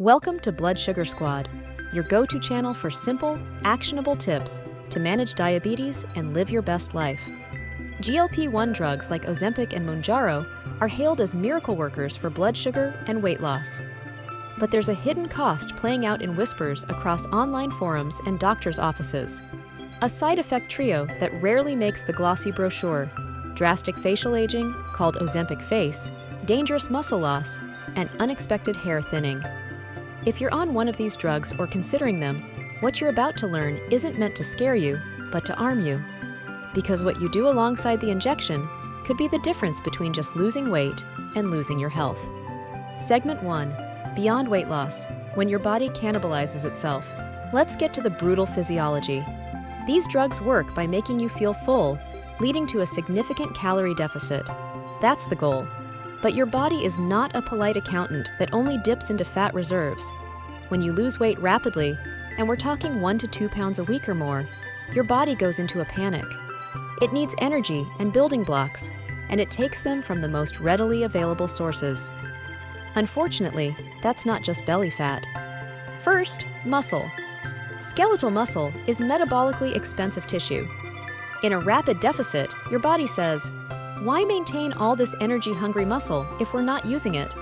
Welcome to Blood Sugar Squad, your go-to channel for simple, actionable tips to manage diabetes and live your best life. GLP-1 drugs like Ozempic and Mounjaro are hailed as miracle workers for blood sugar and weight loss. But there's a hidden cost playing out in whispers across online forums and doctors' offices. A side effect trio that rarely makes the glossy brochure: drastic facial aging, called Ozempic Face, dangerous muscle loss, and unexpected hair thinning. If you're on one of these drugs or considering them, what you're about to learn isn't meant to scare you, but to arm you. Because what you do alongside the injection could be the difference between just losing weight and losing your health. Segment 1. Beyond weight loss, when your body cannibalizes itself. Let's get to the brutal physiology. These drugs work by making you feel full, leading to a significant calorie deficit. That's the goal. But your body is not a polite accountant that only dips into fat reserves. When you lose weight rapidly, and we're talking 1 to 2 pounds a week or more, your body goes into a panic. It needs energy and building blocks, and it takes them from the most readily available sources. Unfortunately, that's not just belly fat. First, muscle. Skeletal muscle is metabolically expensive tissue. In a rapid deficit, your body says, "Why maintain all this energy-hungry muscle if we're not using it?"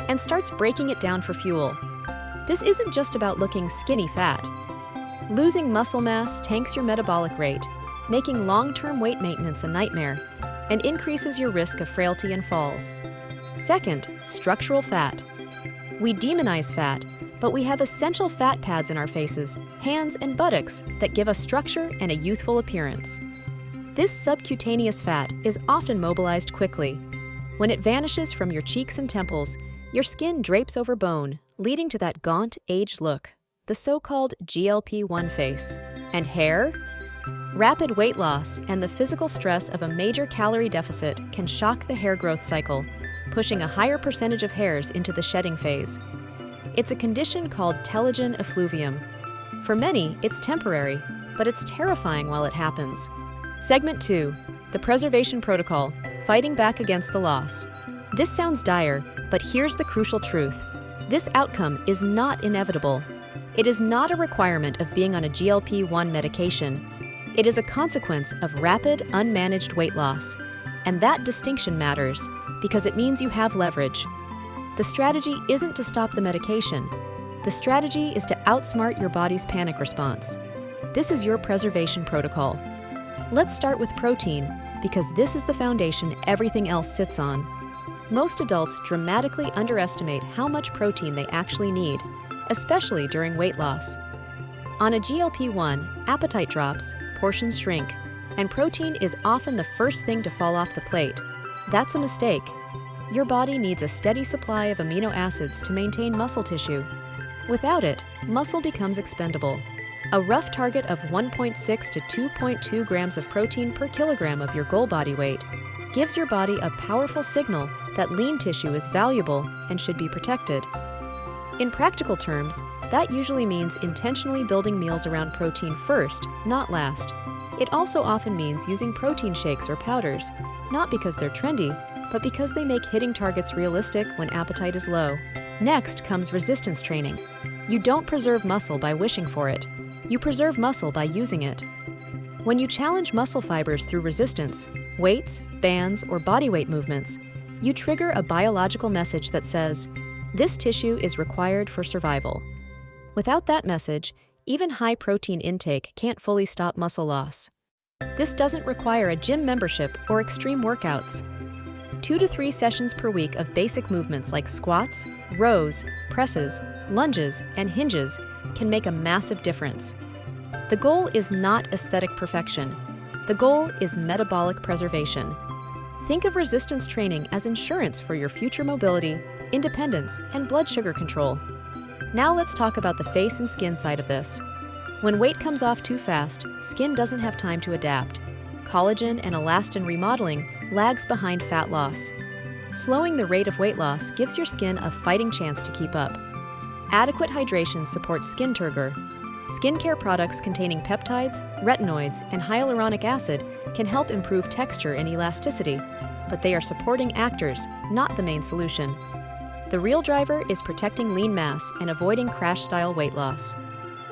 and starts breaking it down for fuel. This isn't just about looking skinny fat. Losing muscle mass tanks your metabolic rate, making long-term weight maintenance a nightmare, and increases your risk of frailty and falls. Second, structural fat. We demonize fat, but we have essential fat pads in our faces, hands, and buttocks that give us structure and a youthful appearance. This subcutaneous fat is often mobilized quickly. When it vanishes from your cheeks and temples, your skin drapes over bone, leading to that gaunt, aged look, the so-called GLP-1 face. And hair? Rapid weight loss and the physical stress of a major calorie deficit can shock the hair growth cycle, pushing a higher percentage of hairs into the shedding phase. It's a condition called telogen effluvium. For many, it's temporary, but it's terrifying while it happens. Segment 2. The preservation protocol, fighting back against the loss. This sounds dire, but here's the crucial truth. This outcome is not inevitable. It is not a requirement of being on a GLP-1 medication. It is a consequence of rapid, unmanaged weight loss. And that distinction matters, because it means you have leverage. The strategy isn't to stop the medication. The strategy is to outsmart your body's panic response. This is your preservation protocol. Let's start with protein, because this is the foundation everything else sits on. Most adults dramatically underestimate how much protein they actually need, especially during weight loss. On a GLP-1, appetite drops, portions shrink, and protein is often the first thing to fall off the plate. That's a mistake. Your body needs a steady supply of amino acids to maintain muscle tissue. Without it, muscle becomes expendable. A rough target of 1.6 to 2.2 grams of protein per kilogram of your goal body weight gives your body a powerful signal that lean tissue is valuable and should be protected. In practical terms, that usually means intentionally building meals around protein first, not last. It also often means using protein shakes or powders, not because they're trendy, but because they make hitting targets realistic when appetite is low. Next comes resistance training. You don't preserve muscle by wishing for it. You preserve muscle by using it. When you challenge muscle fibers through resistance, weights, bands, or body weight movements, you trigger a biological message that says, "This tissue is required for survival." Without that message, even high protein intake can't fully stop muscle loss. This doesn't require a gym membership or extreme workouts. 2 to 3 sessions per week of basic movements like squats, rows, presses, lunges, and hinges can make a massive difference. The goal is not aesthetic perfection. The goal is metabolic preservation. Think of resistance training as insurance for your future mobility, independence, and blood sugar control. Now let's talk about the face and skin side of this. When weight comes off too fast, skin doesn't have time to adapt. Collagen and elastin remodeling lags behind fat loss. Slowing the rate of weight loss gives your skin a fighting chance to keep up. Adequate hydration supports skin turgor. Skincare products containing peptides, retinoids, and hyaluronic acid can help improve texture and elasticity, but they are supporting actors, not the main solution. The real driver is protecting lean mass and avoiding crash-style weight loss.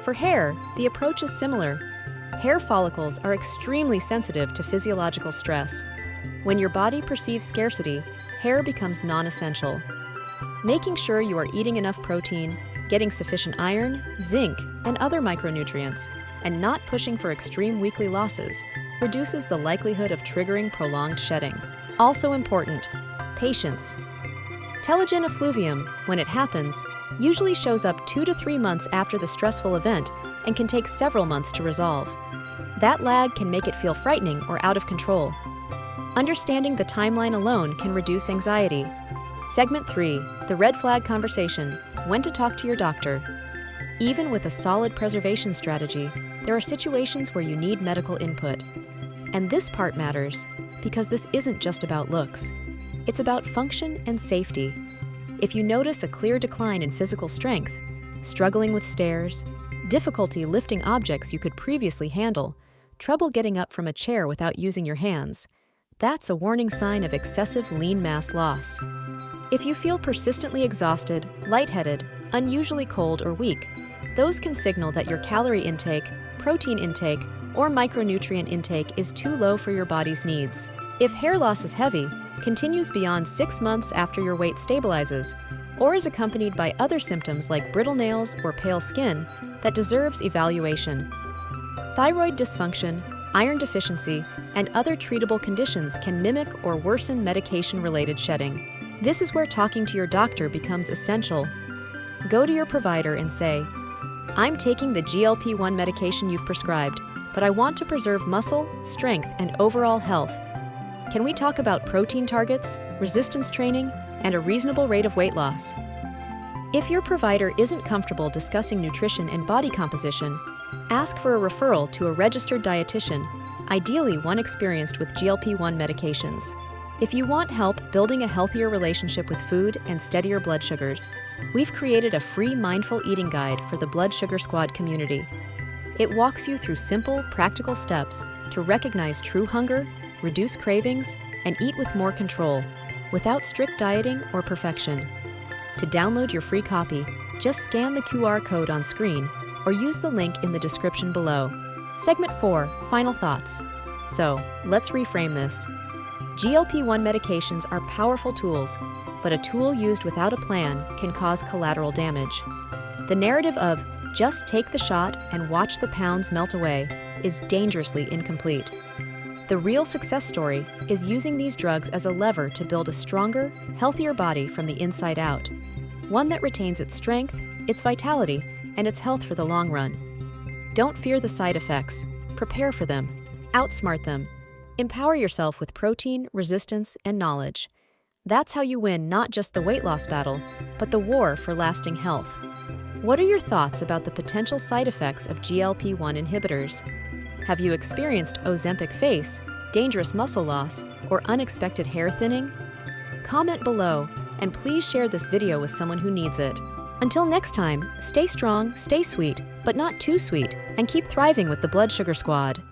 For hair, the approach is similar. Hair follicles are extremely sensitive to physiological stress. When your body perceives scarcity, hair becomes non-essential. Making sure you are eating enough protein, getting sufficient iron, zinc, and other micronutrients, and not pushing for extreme weekly losses reduces the likelihood of triggering prolonged shedding. Also important, patience. Telogen effluvium, when it happens, usually shows up 2 to 3 months after the stressful event and can take several months to resolve. That lag can make it feel frightening or out of control. Understanding the timeline alone can reduce anxiety. Segment 3, the red flag conversation, when to talk to your doctor. Even with a solid preservation strategy, there are situations where you need medical input. And this part matters because this isn't just about looks. It's about function and safety. If you notice a clear decline in physical strength, struggling with stairs, difficulty lifting objects you could previously handle, trouble getting up from a chair without using your hands, that's a warning sign of excessive lean mass loss. If you feel persistently exhausted, lightheaded, unusually cold, or weak, those can signal that your calorie intake, protein intake, or micronutrient intake is too low for your body's needs. If hair loss is heavy, continues beyond 6 months after your weight stabilizes, or is accompanied by other symptoms like brittle nails or pale skin, that deserves evaluation. Thyroid dysfunction, iron deficiency, and other treatable conditions can mimic or worsen medication-related shedding. This is where talking to your doctor becomes essential. Go to your provider and say, "I'm taking the GLP-1 medication you've prescribed, but I want to preserve muscle, strength, and overall health. Can we talk about protein targets, resistance training, and a reasonable rate of weight loss?" If your provider isn't comfortable discussing nutrition and body composition, ask for a referral to a registered dietitian, ideally one experienced with GLP-1 medications. If you want help building a healthier relationship with food and steadier blood sugars, we've created a free mindful eating guide for the Blood Sugar Squad community. It walks you through simple, practical steps to recognize true hunger, reduce cravings, and eat with more control, without strict dieting or perfection. To download your free copy, just scan the QR code on screen or use the link in the description below. Segment 4, final thoughts. So, let's reframe this. GLP-1 medications are powerful tools, but a tool used without a plan can cause collateral damage. The narrative of "just take the shot and watch the pounds melt away" is dangerously incomplete. The real success story is using these drugs as a lever to build a stronger, healthier body from the inside out. One that retains its strength, its vitality, and its health for the long run. Don't fear the side effects. Prepare for them. Outsmart them. Empower yourself with protein, resistance, and knowledge. That's how you win not just the weight loss battle, but the war for lasting health. What are your thoughts about the potential side effects of GLP-1 inhibitors? Have you experienced Ozempic Face, dangerous muscle loss, or unexpected hair thinning? Comment below, and please share this video with someone who needs it. Until next time, stay strong, stay sweet, but not too sweet, and keep thriving with the Blood Sugar Squad.